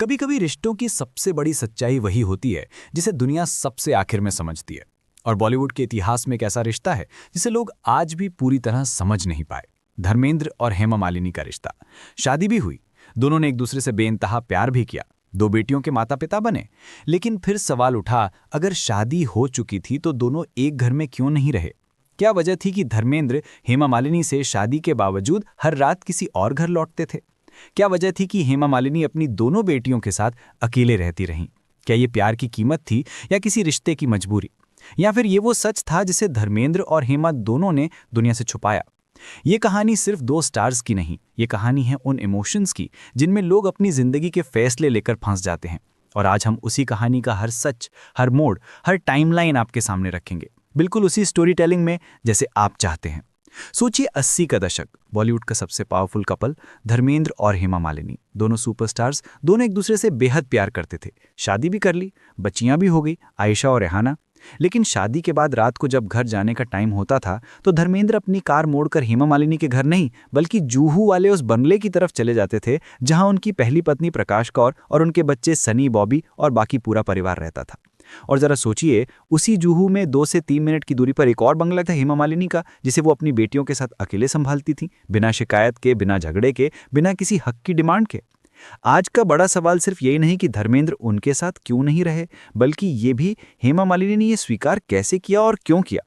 कभी कभी रिश्तों की सबसे बड़ी सच्चाई वही होती है जिसे दुनिया सबसे आखिर में समझती है। और बॉलीवुड के इतिहास में एक ऐसा रिश्ता है जिसे लोग आज भी पूरी तरह समझ नहीं पाए। धर्मेंद्र और हेमा मालिनी का रिश्ता। शादी भी हुई, दोनों ने एक दूसरे से बेइंतहा प्यार भी किया, दो बेटियों के माता पिता बने। लेकिन फिर सवाल उठा, अगर शादी हो चुकी थी तो दोनों एक घर में क्यों नहीं रहे? क्या वजह थी कि धर्मेंद्र हेमा मालिनी से शादी के बावजूद हर रात किसी और घर लौटते थे? क्या वजह थी कि हेमा मालिनी अपनी दोनों बेटियों के साथ अकेले रहती रहीं? क्या ये प्यार की कीमत थी या किसी रिश्ते की मजबूरी? या फिर ये वो सच था जिसे धर्मेंद्र और हेमा दोनों ने दुनिया से छुपाया? ये कहानी सिर्फ दो स्टार्स की नहीं, ये कहानी है उन इमोशंस की जिनमें लोग अपनी जिंदगी के फैसले लेकर फंस जाते हैं। और आज हम उसी कहानी का हर सच, हर मोड़, हर टाइमलाइन आपके सामने रखेंगे, बिल्कुल उसी स्टोरी टेलिंग में जैसे आप चाहते हैं। सोचिए 80 का दशक, बॉलीवुड का सबसे पावरफुल कपल धर्मेंद्र और हेमा मालिनी, दोनों सुपरस्टार्स, दोनों एक दूसरे से बेहद प्यार करते थे। शादी भी कर ली, बच्चियां भी हो गई, आयशा और रेहाना। लेकिन शादी के बाद रात को जब घर जाने का टाइम होता था तो धर्मेंद्र अपनी कार मोड़कर हेमा मालिनी के घर नहीं बल्कि जूहू वाले उस बंगले की तरफ चले जाते थे जहां उनकी पहली पत्नी प्रकाश कौर और उनके बच्चे सनी, बॉबी और बाकी पूरा परिवार रहता था। और जरा सोचिए, उसी जूहू में 2 से 3 मिनट की दूरी पर एक और बंगला था हेमा मालिनी का, जिसे वो अपनी बेटियों के साथ अकेले संभालती थी, बिना शिकायत के, बिना झगड़े के, बिना किसी हक की डिमांड के। आज का बड़ा सवाल सिर्फ यही नहीं कि धर्मेंद्र उनके साथ क्यों नहीं रहे, बल्कि ये भी हेमा मालिनी ने ये स्वीकार कैसे किया और क्यों किया।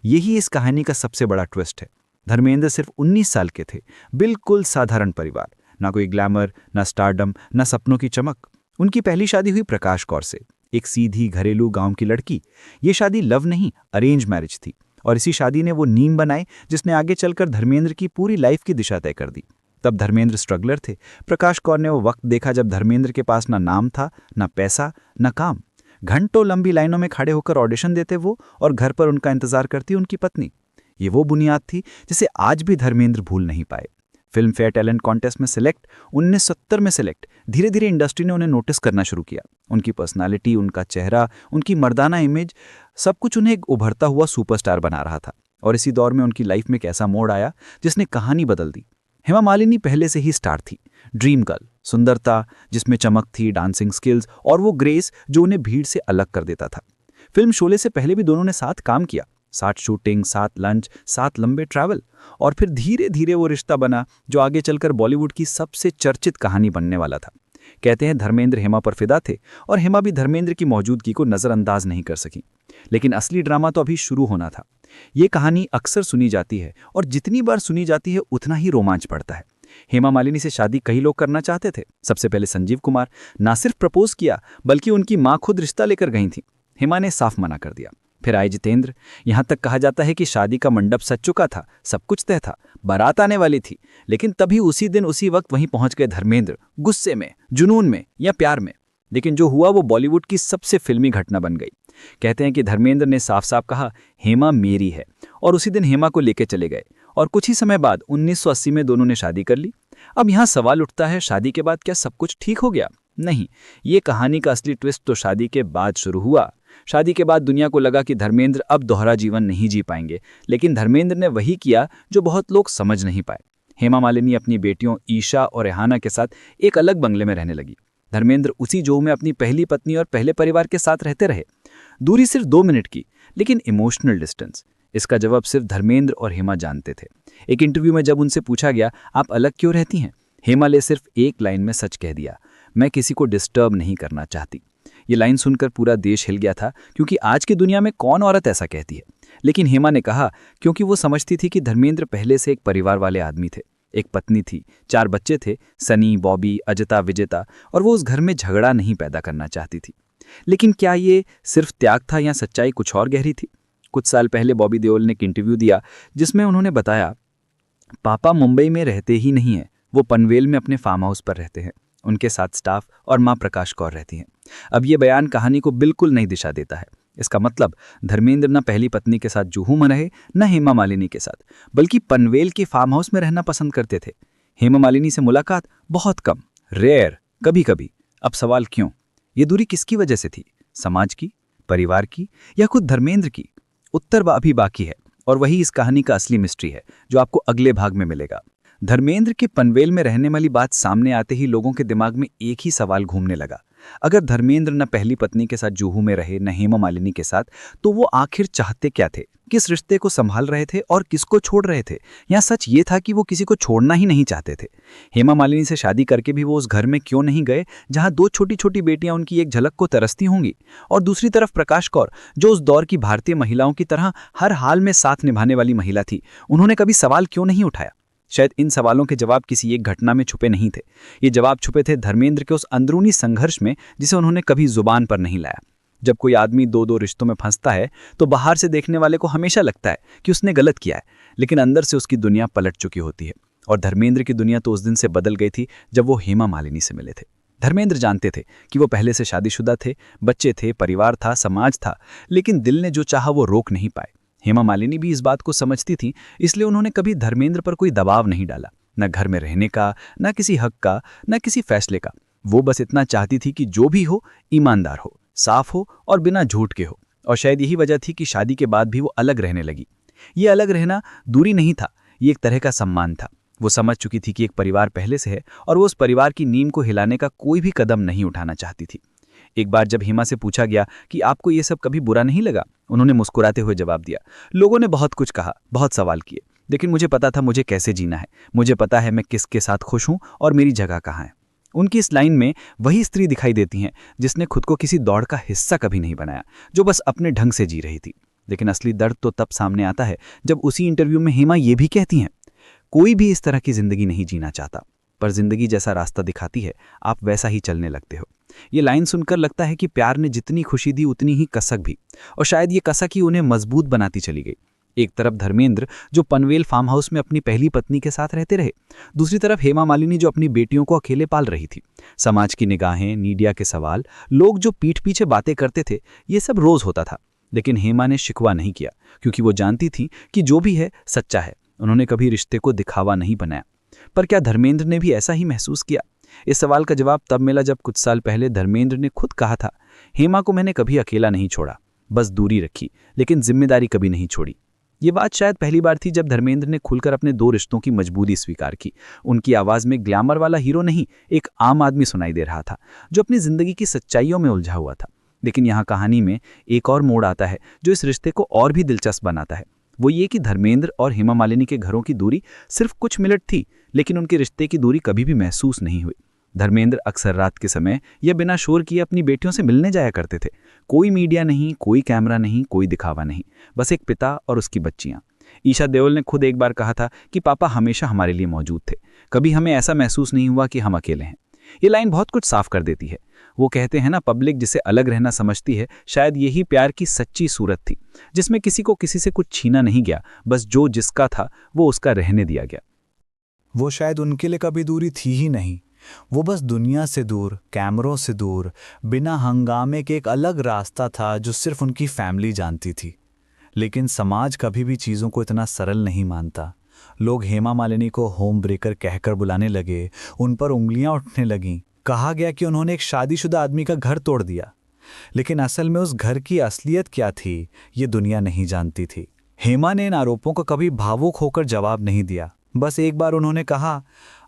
यही इस कहानी का सबसे बड़ा ट्विस्ट है। धर्मेंद्र सिर्फ 19 साल के थे, बिल्कुल साधारण परिवार, ना कोई ग्लैमर, ना स्टारडम, ना सपनों की चमक। उनकी पहली शादी हुई प्रकाश कौर से, एक सीधी घरेलू गांव की लड़की। ये शादी लव नहीं, अरेंज मैरिज थी। और इसी शादी ने वो नींव बनाई जिसने आगे चलकर धर्मेंद्र की पूरी लाइफ की दिशा तय कर दी। तब धर्मेंद्र स्ट्रगलर थे। प्रकाश कौर ने वो वक्त देखा जब धर्मेंद्र के पास ना नाम था, ना पैसा, ना काम। घंटों लंबी लाइनों में खड़े होकर ऑडिशन देते वो, और घर पर उनका इंतजार करती उनकी पत्नी। ये वो बुनियाद थी जिसे आज भी धर्मेंद्र भूल नहीं पाए। फिल्म फेयर टैलेंट कॉन्टेस्ट में सिलेक्ट, 1970 में सिलेक्ट। धीरे धीरे इंडस्ट्री ने उन्हें नोटिस करना शुरू किया। उनकी पर्सनालिटी, उनका चेहरा, उनकी मर्दाना इमेज, सब कुछ उन्हें एक उभरता हुआ सुपरस्टार बना रहा था। और इसी दौर में उनकी लाइफ में एक ऐसा मोड़ आया जिसने कहानी बदल दी। हेमा मालिनी पहले से ही स्टार थी, ड्रीम गर्ल, सुंदरता जिसमें चमक थी, डांसिंग स्किल्स और वो ग्रेस जो उन्हें भीड़ से अलग कर देता था। फिल्म शोले से पहले भी दोनों ने साथ काम किया, साथ शूटिंग, साथ लंच, साथ लंबे ट्रैवल। और फिर धीरे धीरे वो रिश्ता बना जो आगे चलकर बॉलीवुड की सबसे चर्चित कहानी बनने वाला था। कहते हैं धर्मेंद्र हेमा पर फिदा थे और हेमा भी धर्मेंद्र की मौजूदगी को नज़रअंदाज नहीं कर सकी। लेकिन असली ड्रामा तो अभी शुरू होना था। ये कहानी अक्सर सुनी जाती है और जितनी बार सुनी जाती है उतना ही रोमांच बढ़ता है। हेमा मालिनी से शादी कई लोग करना चाहते थे। सबसे पहले संजीव कुमार ना सिर्फ प्रपोज किया बल्कि उनकी मां खुद रिश्ता लेकर गई थी। हेमा ने साफ मना कर दिया। फिर आए जितेंद्र। यहां तक कहा जाता है कि शादी का मंडप सज चुका था, सब कुछ तय था, बारात आने वाली थी। लेकिन तभी उसी दिन उसी वक्त वहीं पहुंच गए धर्मेंद्र, गुस्से में, जुनून में या प्यार में। लेकिन जो हुआ वो बॉलीवुड की सबसे फिल्मी घटना बन गई। कहते हैं कि धर्मेंद्र ने साफ साफ कहा, हेमा मेरी है, और उसी दिन हेमा को लेकर चले गए। और कुछ ही समय बाद 1980 में दोनों ने शादी कर ली। अब यहाँ सवाल उठता है, शादी के बाद क्या सब कुछ ठीक हो गया? नहीं, ये कहानी का असली ट्विस्ट तो शादी के बाद शुरू हुआ। शादी के बाद दुनिया को लगा कि धर्मेंद्र अब दोहरा जीवन नहीं जी पाएंगे, लेकिन धर्मेंद्र ने वही किया जो बहुत लोग समझ नहीं पाए। हेमा मालिनी अपनी बेटियों ईशा और रेहाना के साथ एक अलग बंगले में रहने लगी। धर्मेंद्र उसी जोह में अपनी पहली पत्नी और पहले परिवार के साथ रहते रहे। दूरी सिर्फ 2 मिनट की, लेकिन इमोशनल डिस्टेंस, इसका जवाब सिर्फ धर्मेंद्र और हेमा जानते थे। एक इंटरव्यू में जब उनसे पूछा गया, आप अलग क्यों रहती हैं, हेमा ने सिर्फ एक लाइन में सच कह दिया, मैं किसी को डिस्टर्ब नहीं करना चाहती। ये लाइन सुनकर पूरा देश हिल गया था, क्योंकि आज की दुनिया में कौन औरत ऐसा कहती है। लेकिन हेमा ने कहा क्योंकि वो समझती थी कि धर्मेंद्र पहले से एक परिवार वाले आदमी थे। एक पत्नी थी, 4 बच्चे थे, सनी, बॉबी, अजता, विजेता, और वो उस घर में झगड़ा नहीं पैदा करना चाहती थी। लेकिन क्या ये सिर्फ त्याग था या सच्चाई कुछ और गहरी थी? कुछ साल पहले बॉबी देओल ने एक इंटरव्यू दिया जिसमें उन्होंने बताया, पापा मुंबई में रहते ही नहीं हैं, वो पनवेल में अपने फार्म हाउस पर रहते हैं। उनके साथ स्टाफ और मां प्रकाश कौर रहती हैं। अब ये बयान कहानी को बिल्कुल नई दिशा देता है। इसका मतलब धर्मेंद्र न पहली पत्नी के साथ जुहू में रहे, न हेमा मालिनी के साथ, बल्कि पनवेल के फार्म हाउस में रहना पसंद करते थे। हेमा मालिनी से मुलाकात बहुत कम, रेयर, कभी कभी। अब सवाल क्यों? ये दूरी किसकी वजह से थी? समाज की, परिवार की, या खुद धर्मेंद्र की? उत्तर अभी बाकी है, और वही इस कहानी का असली मिस्ट्री है जो आपको अगले भाग में मिलेगा। धर्मेंद्र के पनवेल में रहने वाली बात सामने आते ही लोगों के दिमाग में एक ही सवाल घूमने लगा। अगर धर्मेंद्र न पहली पत्नी के साथ जुहू में रहे, न हेमा मालिनी के साथ, तो वो आखिर चाहते क्या थे? किस रिश्ते को संभाल रहे थे और किसको छोड़ रहे थे? या सच ये था कि वो किसी को छोड़ना ही नहीं चाहते थे? हेमा मालिनी से शादी करके भी वो उस घर में क्यों नहीं गए जहां दो छोटी छोटी बेटियां उनकी एक झलक को तरसती होंगी? और दूसरी तरफ प्रकाश कौर, जो उस दौर की भारतीय महिलाओं की तरह हर हाल में साथ निभाने वाली महिला थी, उन्होंने कभी सवाल क्यों नहीं उठाया? शायद इन सवालों के जवाब किसी एक घटना में छुपे नहीं थे। ये जवाब छुपे थे धर्मेंद्र के उस अंदरूनी संघर्ष में जिसे उन्होंने कभी जुबान पर नहीं लाया। जब कोई आदमी दो दो रिश्तों में फंसता है तो बाहर से देखने वाले को हमेशा लगता है कि उसने गलत किया है, लेकिन अंदर से उसकी दुनिया पलट चुकी होती है। और धर्मेंद्र की दुनिया तो उस दिन से बदल गई थी जब वो हेमा मालिनी से मिले थे। धर्मेंद्र जानते थे कि वो पहले से शादीशुदा थे, बच्चे थे, परिवार था, समाज था, लेकिन दिल ने जो चाहा वो रोक नहीं पाए। हेमा मालिनी भी इस बात को समझती थी, इसलिए उन्होंने कभी धर्मेंद्र पर कोई दबाव नहीं डाला, न घर में रहने का, न किसी हक का, न किसी फैसले का। वो बस इतना चाहती थी कि जो भी हो ईमानदार हो, साफ हो और बिना झूठ के हो। और शायद यही वजह थी कि शादी के बाद भी वो अलग रहने लगी। ये अलग रहना दूरी नहीं था, ये एक तरह का सम्मान था। वो समझ चुकी थी कि एक परिवार पहले से है और वो उस परिवार की नींव को हिलाने का कोई भी कदम नहीं उठाना चाहती थी। एक बार जब हेमा से पूछा गया कि आपको ये सब कभी बुरा नहीं लगा, उन्होंने मुस्कुराते हुए जवाब दिया, लोगों ने बहुत कुछ कहा, बहुत सवाल किए, लेकिन मुझे पता था मुझे कैसे जीना है। मुझे पता है मैं किसके साथ खुश हूं और मेरी जगह कहाँ है। उनकी इस लाइन में वही स्त्री दिखाई देती हैं जिसने खुद को किसी दौड़ का हिस्सा कभी नहीं बनाया, जो बस अपने ढंग से जी रही थी। लेकिन असली दर्द तो तब सामने आता है जब उसी इंटरव्यू में हेमा ये भी कहती हैं, कोई भी इस तरह की जिंदगी नहीं जीना चाहता, पर जिंदगी जैसा रास्ता दिखाती है आप वैसा ही चलने लगते हो। ये लाइन सुनकर लगता है कि प्यार ने जितनी खुशी दी उतनी ही कसक भी, और शायद ये कसक ही उन्हें मजबूत बनाती चली गई। एक तरफ धर्मेंद्र जो पनवेल फार्म हाउस में अपनी पहली पत्नी के साथ रहते रहे, दूसरी तरफ हेमा मालिनी जो अपनी बेटियों को अकेले पाल रही थी। समाज की निगाहें, मीडिया के सवाल, लोग जो पीठ पीछे बातें करते थे, ये सब रोज होता था। लेकिन हेमा ने शिकवा नहीं किया, क्योंकि वो जानती थी कि जो भी है सच्चा है। उन्होंने कभी रिश्ते को दिखावा नहीं बनाया। पर क्या धर्मेंद्र ने भी ऐसा ही महसूस किया? इस सवाल का जवाब तब मिला जब कुछ साल पहले धर्मेंद्र ने खुद कहा था, हेमा को मैंने कभी अकेला नहीं छोड़ा, बस दूरी रखी, लेकिन जिम्मेदारी कभी नहीं छोड़ी। ये बात शायद पहली बार थी जब धर्मेंद्र ने खुलकर अपने दो रिश्तों की मजबूरी स्वीकार की। उनकी आवाज में ग्लैमर वाला हीरो नहीं, एक आम आदमी सुनाई दे रहा था, जो अपनी जिंदगी की सच्चाइयों में उलझा हुआ था। लेकिन यहाँ कहानी में एक और मोड़ आता है जो इस रिश्ते को और भी दिलचस्प बनाता है। वो ये कि धर्मेंद्र और हेमा मालिनी के घरों की दूरी सिर्फ कुछ मिनट थी, लेकिन उनके रिश्ते की दूरी कभी भी महसूस नहीं हुई। धर्मेंद्र अक्सर रात के समय या बिना शोर किए अपनी बेटियों से मिलने जाया करते थे। कोई मीडिया नहीं, कोई कैमरा नहीं, कोई दिखावा नहीं, बस एक पिता और उसकी बच्चियां। ईशा देओल ने खुद एक बार कहा था कि पापा हमेशा हमारे लिए मौजूद थे, कभी हमें ऐसा महसूस नहीं हुआ कि हम अकेले हैं। ये लाइन बहुत कुछ साफ कर देती है। वो कहते हैं ना, पब्लिक जिसे अलग रहना समझती है, शायद यही प्यार की सच्ची सूरत थी, जिसमें किसी को किसी से कुछ छीना नहीं गया, बस जो जिसका था वो उसका रहने दिया गया। वो शायद उनके लिए कभी दूरी थी ही नहीं, वो बस दुनिया से दूर, कैमरों से दूर, बिना हंगामे के एक अलग रास्ता था जो सिर्फ उनकी फैमिली जानती थी। लेकिन समाज कभी भी चीज़ों को इतना सरल नहीं मानता। लोग हेमा मालिनी को होम ब्रेकर कहकर बुलाने लगे, उन पर उंगलियां उठने लगीं। कहा गया कि उन्होंने एक शादीशुदा आदमी का घर तोड़ दिया। लेकिन असल में उस घर की असलियत क्या थी, ये दुनिया नहीं जानती थी। हेमा ने इन आरोपों को कभी भावुक होकर जवाब नहीं दिया। बस एक बार उन्होंने कहा,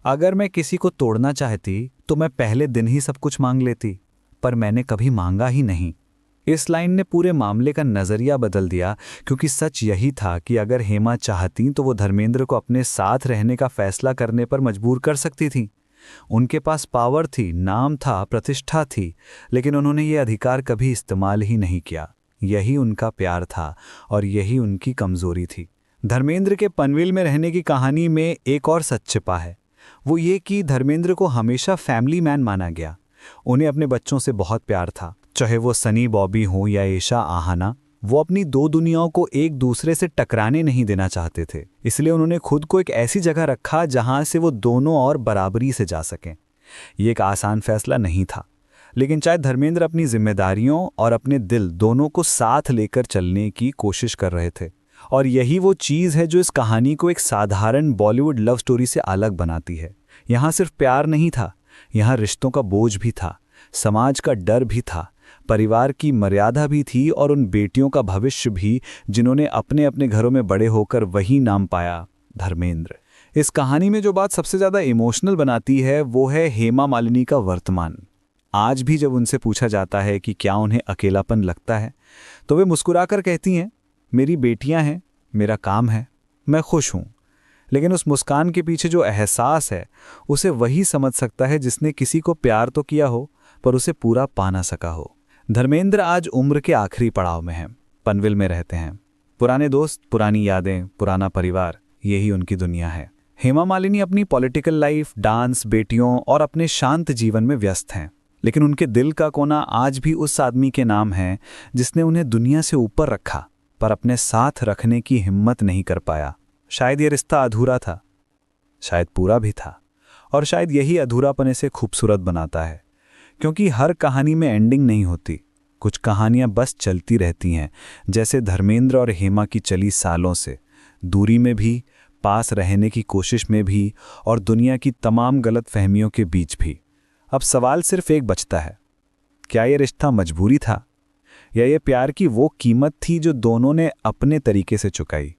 अगर मैं किसी को तोड़ना चाहती तो मैं पहले दिन ही सब कुछ मांग लेती, पर मैंने कभी मांगा ही नहीं। इस लाइन ने पूरे मामले का नजरिया बदल दिया, क्योंकि सच यही था कि अगर हेमा चाहती तो वो धर्मेंद्र को अपने साथ रहने का फैसला करने पर मजबूर कर सकती थी। उनके पास पावर थी, नाम था, प्रतिष्ठा थी, लेकिन उन्होंने ये अधिकार कभी इस्तेमाल ही नहीं किया। यही उनका प्यार था और यही उनकी कमजोरी थी। धर्मेंद्र के पनवेल में रहने की कहानी में एक और सच छिपा है। वो ये कि धर्मेंद्र को हमेशा फैमिली मैन माना गया। उन्हें अपने बच्चों से बहुत प्यार था, चाहे वो सनी बॉबी हो या ईशा आहाना। वो अपनी दो दुनियाओं को एक दूसरे से टकराने नहीं देना चाहते थे, इसलिए उन्होंने खुद को एक ऐसी जगह रखा जहां से वो दोनों और बराबरी से जा सकें। ये एक आसान फैसला नहीं था, लेकिन शायद धर्मेंद्र अपनी जिम्मेदारियों और अपने दिल दोनों को साथ लेकर चलने की कोशिश कर रहे थे। और यही वो चीज़ है जो इस कहानी को एक साधारण बॉलीवुड लव स्टोरी से अलग बनाती है। यहाँ सिर्फ प्यार नहीं था, यहाँ रिश्तों का बोझ भी था, समाज का डर भी था, परिवार की मर्यादा भी थी और उन बेटियों का भविष्य भी जिन्होंने अपने अपने घरों में बड़े होकर वही नाम पाया, धर्मेंद्र। इस कहानी में जो बात सबसे ज़्यादा इमोशनल बनाती है वो है हेमा मालिनी का वर्तमान। आज भी जब उनसे पूछा जाता है कि क्या उन्हें अकेलापन लगता है, तो वे मुस्कुराकर कहती हैं, मेरी बेटियां हैं, मेरा काम है, मैं खुश हूँ। लेकिन उस मुस्कान के पीछे जो एहसास है उसे वही समझ सकता है जिसने किसी को प्यार तो किया हो पर उसे पूरा पा ना सका हो। धर्मेंद्र आज उम्र के आखिरी पड़ाव में हैं, पनवेल में रहते हैं। पुराने दोस्त, पुरानी यादें, पुराना परिवार, यही उनकी दुनिया है। हेमा मालिनी अपनी पॉलिटिकल लाइफ, डांस, बेटियों और अपने शांत जीवन में व्यस्त हैं, लेकिन उनके दिल का कोना आज भी उस आदमी के नाम है जिसने उन्हें दुनिया से ऊपर रखा पर अपने साथ रखने की हिम्मत नहीं कर पाया। शायद ये रिश्ता अधूरा था, शायद पूरा भी था, और शायद यही अधूरापन इसे खूबसूरत बनाता है, क्योंकि हर कहानी में एंडिंग नहीं होती। कुछ कहानियां बस चलती रहती हैं, जैसे धर्मेंद्र और हेमा की चली सालों से, दूरी में भी, पास रहने की कोशिश में भी, और दुनिया की तमाम गलत फहमियों के बीच भी। अब सवाल सिर्फ एक बचता है, क्या ये रिश्ता मजबूरी था या ये प्यार की वो कीमत थी जो दोनों ने अपने तरीके से चुकाई?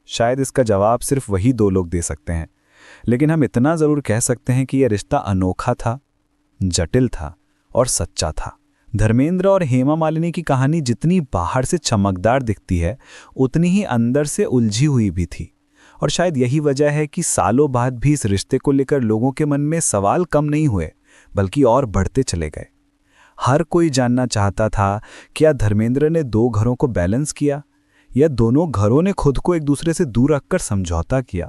शायद इसका जवाब सिर्फ वही दो लोग दे सकते हैं, लेकिन हम इतना ज़रूर कह सकते हैं कि यह रिश्ता अनोखा था, जटिल था और सच्चा था। धर्मेंद्र और हेमा मालिनी की कहानी जितनी बाहर से चमकदार दिखती है उतनी ही अंदर से उलझी हुई भी थी, और शायद यही वजह है कि सालों बाद भी इस रिश्ते को लेकर लोगों के मन में सवाल कम नहीं हुए बल्कि और बढ़ते चले गए। हर कोई जानना चाहता था, क्या धर्मेंद्र ने दो घरों को बैलेंस किया या दोनों घरों ने खुद को एक दूसरे से दूर रखकर समझौता किया?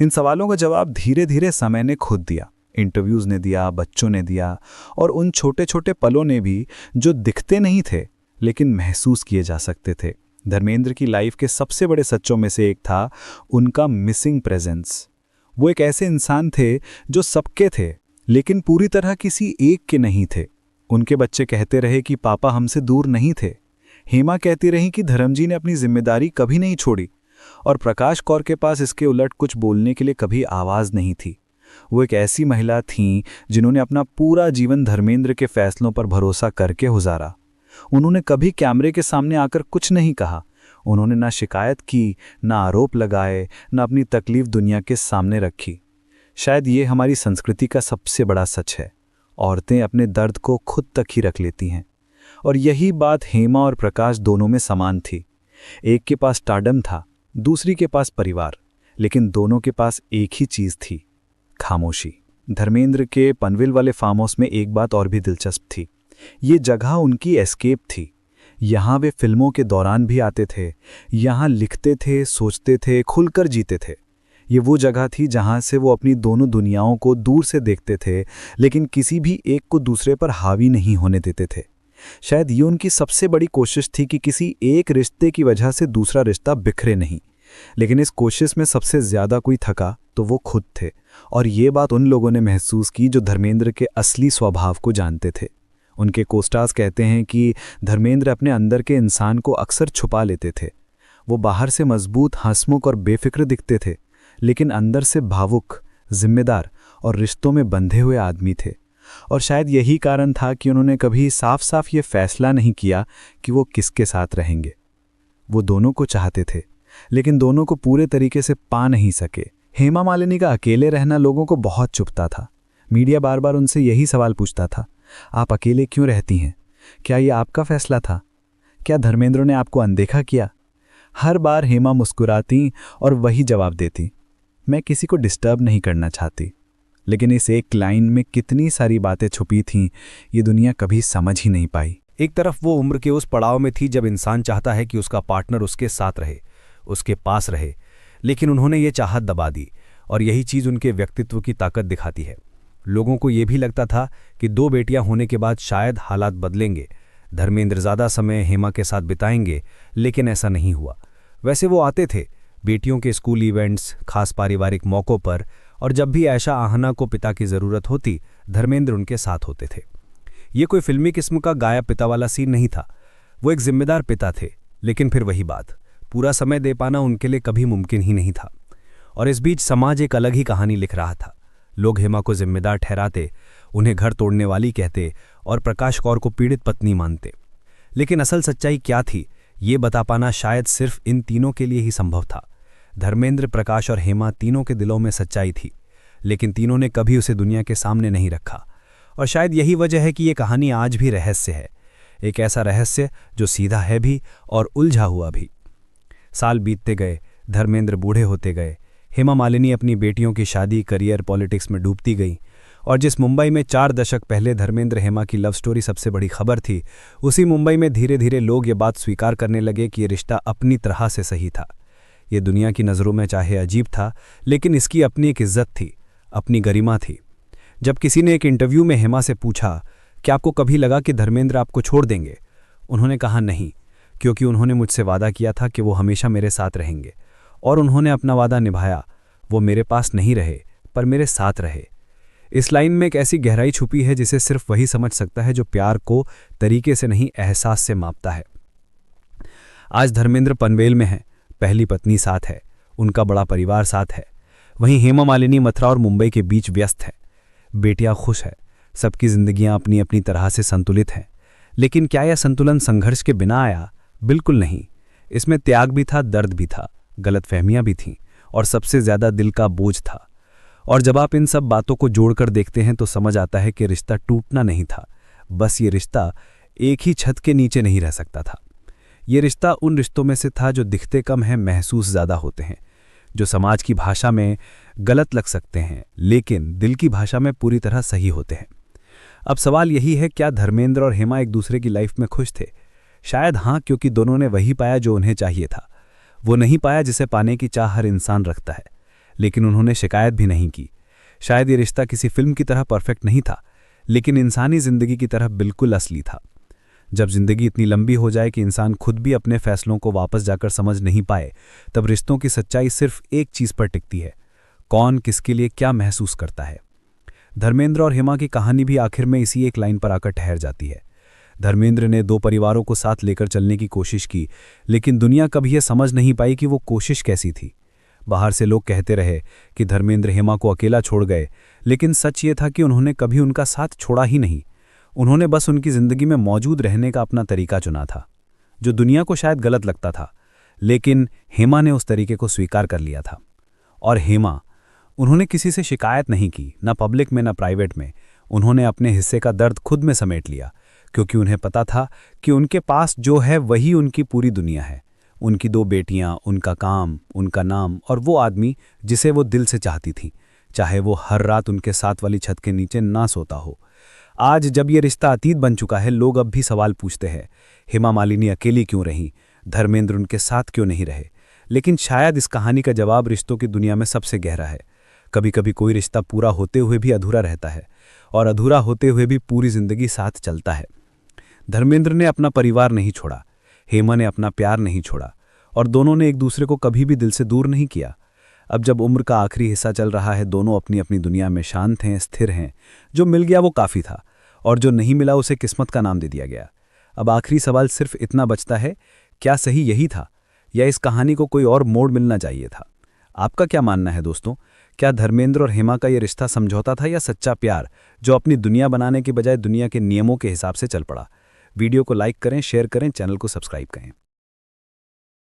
इन सवालों का जवाब धीरे धीरे समय ने खुद दिया। इंटरव्यूज़ ने दिया, बच्चों ने दिया, और उन छोटे छोटे पलों ने भी जो दिखते नहीं थे लेकिन महसूस किए जा सकते थे। धर्मेंद्र की लाइफ के सबसे बड़े सच्चों में से एक था उनका मिसिंग प्रेजेंस। वो एक ऐसे इंसान थे जो सबके थे लेकिन पूरी तरह किसी एक के नहीं थे। उनके बच्चे कहते रहे कि पापा हमसे दूर नहीं थे, हेमा कहती रही कि धर्मजी ने अपनी जिम्मेदारी कभी नहीं छोड़ी, और प्रकाश कौर के पास इसके उलट कुछ बोलने के लिए कभी आवाज़ नहीं थी। वो एक ऐसी महिला थीं जिन्होंने अपना पूरा जीवन धर्मेंद्र के फैसलों पर भरोसा करके गुजारा। उन्होंने कभी कैमरे के सामने आकर कुछ नहीं कहा, उन्होंने ना शिकायत की, ना आरोप लगाए, ना अपनी तकलीफ दुनिया के सामने रखी। शायद ये हमारी संस्कृति का सबसे बड़ा सच है, औरतें अपने दर्द को खुद तक ही रख लेती हैं, और यही बात हेमा और प्रकाश दोनों में समान थी। एक के पास स्टारडम था, दूसरी के पास परिवार, लेकिन दोनों के पास एक ही चीज़ थी, खामोशी। धर्मेंद्र के पनवेल वाले फार्म हाउस में एक बात और भी दिलचस्प थी, ये जगह उनकी एस्केप थी। यहाँ वे फिल्मों के दौरान भी आते थे, यहाँ लिखते थे, सोचते थे, खुलकर जीते थे। ये वो जगह थी जहाँ से वो अपनी दोनों दुनियाओं को दूर से देखते थे, लेकिन किसी भी एक को दूसरे पर हावी नहीं होने देते थे। शायद ये उनकी सबसे बड़ी कोशिश थी कि किसी एक रिश्ते की वजह से दूसरा रिश्ता बिखरे नहीं। लेकिन इस कोशिश में सबसे ज़्यादा कोई थका तो वो खुद थे, और ये बात उन लोगों ने महसूस की जो धर्मेंद्र के असली स्वभाव को जानते थे। उनके कोस्टार्स कहते हैं कि धर्मेंद्र अपने अंदर के इंसान को अक्सर छुपा लेते थे। वो बाहर से मजबूत, हंसमुख और बेफिक्र दिखते थे, लेकिन अंदर से भावुक, जिम्मेदार और रिश्तों में बंधे हुए आदमी थे। और शायद यही कारण था कि उन्होंने कभी साफ साफ ये फैसला नहीं किया कि वो किसके साथ रहेंगे। वो दोनों को चाहते थे, लेकिन दोनों को पूरे तरीके से पा नहीं सके। हेमा मालिनी का अकेले रहना लोगों को बहुत चुभता था। मीडिया बार बार उनसे यही सवाल पूछता था, आप अकेले क्यों रहती हैं? क्या ये आपका फैसला था? क्या धर्मेंद्र ने आपको अनदेखा किया? हर बार हेमा मुस्कुराती और वही जवाब देती, मैं किसी को डिस्टर्ब नहीं करना चाहती। लेकिन इस एक लाइन में कितनी सारी बातें छुपी थीं, ये दुनिया कभी समझ ही नहीं पाई। एक तरफ वो उम्र के उस पड़ाव में थी जब इंसान चाहता है कि उसका पार्टनर उसके साथ रहे, उसके पास रहे, लेकिन उन्होंने ये चाहत दबा दी, और यही चीज़ उनके व्यक्तित्व की ताकत दिखाती है। लोगों को ये भी लगता था कि दो बेटियां होने के बाद शायद हालात बदलेंगे, धर्मेंद्र ज़्यादा समय हेमा के साथ बिताएंगे, लेकिन ऐसा नहीं हुआ। वैसे वो आते थे बेटियों के स्कूल इवेंट्स, खास पारिवारिक मौक़ों पर, और जब भी आयशा आहना को पिता की ज़रूरत होती, धर्मेंद्र उनके साथ होते थे। ये कोई फिल्मी किस्म का गायब पिता वाला सीन नहीं था, वो एक जिम्मेदार पिता थे। लेकिन फिर वही बात, पूरा समय दे पाना उनके लिए कभी मुमकिन ही नहीं था। और इस बीच समाज एक अलग ही कहानी लिख रहा था। लोग हेमा को जिम्मेदार ठहराते, उन्हें घर तोड़ने वाली कहते और प्रकाश कौर को पीड़ित पत्नी मानते। लेकिन असल सच्चाई क्या थी, ये बता पाना शायद सिर्फ इन तीनों के लिए ही संभव था। धर्मेंद्र, प्रकाश और हेमा तीनों के दिलों में सच्चाई थी, लेकिन तीनों ने कभी उसे दुनिया के सामने नहीं रखा। और शायद यही वजह है कि ये कहानी आज भी रहस्य है, एक ऐसा रहस्य जो सीधा है भी और उलझा हुआ भी। साल बीतते गए, धर्मेंद्र बूढ़े होते गए, हेमा मालिनी अपनी बेटियों की शादी, करियर, पॉलिटिक्स में डूबती गई, और जिस मुंबई में 4 दशक पहले धर्मेंद्र हेमा की लव स्टोरी सबसे बड़ी खबर थी, उसी मुंबई में धीरे धीरे लोग ये बात स्वीकार करने लगे कि ये रिश्ता अपनी तरह से सही था। ये दुनिया की नज़रों में चाहे अजीब था, लेकिन इसकी अपनी एक इज्जत थी, अपनी गरिमा थी। जब किसी ने एक इंटरव्यू में हेमा से पूछा कि आपको कभी लगा कि धर्मेंद्र आपको छोड़ देंगे, उन्होंने कहा नहीं, क्योंकि उन्होंने मुझसे वादा किया था कि वो हमेशा मेरे साथ रहेंगे, और उन्होंने अपना वादा निभाया। वो मेरे पास नहीं रहे, पर मेरे साथ रहे। इस लाइन में एक ऐसी गहराई छुपी है जिसे सिर्फ वही समझ सकता है जो प्यार को तरीके से नहीं, एहसास से मापता है। आज धर्मेंद्र पनवेल में है, पहली पत्नी साथ है, उनका बड़ा परिवार साथ है। वहीं हेमा मालिनी मथुरा और मुंबई के बीच व्यस्त है। बेटियां खुश है, सबकी जिंदगियां अपनी अपनी तरह से संतुलित हैं। लेकिन क्या यह संतुलन संघर्ष के बिना आया? बिल्कुल नहीं। इसमें त्याग भी था, दर्द भी था, गलतफहमियां भी थीं, और सबसे ज्यादा दिल का बोझ था। और जब आप इन सब बातों को जोड़कर देखते हैं तो समझ आता है कि रिश्ता टूटना नहीं था, बस ये रिश्ता एक ही छत के नीचे नहीं रह सकता था। ये रिश्ता उन रिश्तों में से था जो दिखते कम हैं, महसूस ज़्यादा होते हैं, जो समाज की भाषा में गलत लग सकते हैं, लेकिन दिल की भाषा में पूरी तरह सही होते हैं। अब सवाल यही है, क्या धर्मेंद्र और हेमा एक दूसरे की लाइफ में खुश थे? शायद हाँ, क्योंकि दोनों ने वही पाया जो उन्हें चाहिए था। वो नहीं पाया जिसे पाने की चाह हर इंसान रखता है, लेकिन उन्होंने शिकायत भी नहीं की। शायद ये रिश्ता किसी फिल्म की तरह परफेक्ट नहीं था, लेकिन इंसानी जिंदगी की तरह बिल्कुल असली था। जब जिंदगी इतनी लंबी हो जाए कि इंसान खुद भी अपने फैसलों को वापस जाकर समझ नहीं पाए, तब रिश्तों की सच्चाई सिर्फ एक चीज पर टिकती है, कौन किसके लिए क्या महसूस करता है। धर्मेंद्र और हेमा की कहानी भी आखिर में इसी एक लाइन पर आकर ठहर जाती है। धर्मेंद्र ने 2 परिवारों को साथ लेकर चलने की कोशिश की, लेकिन दुनिया कभी यह समझ नहीं पाई कि वो कोशिश कैसी थी। बाहर से लोग कहते रहे कि धर्मेंद्र हेमा को अकेला छोड़ गए, लेकिन सच ये था कि उन्होंने कभी उनका साथ छोड़ा ही नहीं। उन्होंने बस उनकी जिंदगी में मौजूद रहने का अपना तरीका चुना था, जो दुनिया को शायद गलत लगता था, लेकिन हेमा ने उस तरीके को स्वीकार कर लिया था। और हेमा, उन्होंने किसी से शिकायत नहीं की, ना पब्लिक में ना प्राइवेट में। उन्होंने अपने हिस्से का दर्द खुद में समेट लिया, क्योंकि उन्हें पता था कि उनके पास जो है वही उनकी पूरी दुनिया है। उनकी 2 बेटियां, उनका काम, उनका नाम, और वो आदमी जिसे वो दिल से चाहती थी, चाहे वो हर रात उनके साथ वाली छत के नीचे ना सोता हो। आज जब ये रिश्ता अतीत बन चुका है, लोग अब भी सवाल पूछते हैं, हेमा मालिनी अकेली क्यों रहीं, धर्मेंद्र उनके साथ क्यों नहीं रहे? लेकिन शायद इस कहानी का जवाब रिश्तों की दुनिया में सबसे गहरा है। कभी कभी कोई रिश्ता पूरा होते हुए भी अधूरा रहता है, और अधूरा होते हुए भी पूरी जिंदगी साथ चलता है। धर्मेंद्र ने अपना परिवार नहीं छोड़ा, हेमा ने अपना प्यार नहीं छोड़ा, और दोनों ने एक दूसरे को कभी भी दिल से दूर नहीं किया। अब जब उम्र का आखिरी हिस्सा चल रहा है, दोनों अपनी अपनी दुनिया में शांत हैं, स्थिर हैं। जो मिल गया वो काफ़ी था, और जो नहीं मिला उसे किस्मत का नाम दे दिया गया। अब आखिरी सवाल सिर्फ इतना बचता है, क्या सही यही था, या इस कहानी को कोई और मोड़ मिलना चाहिए था? आपका क्या मानना है दोस्तों? क्या धर्मेंद्र और हेमा का ये रिश्ता समझौता था या सच्चा प्यार, जो अपनी दुनिया बनाने के बजाय दुनिया के नियमों के हिसाब से चल पड़ा? वीडियो को लाइक करें, शेयर करें, चैनल को सब्सक्राइब करें।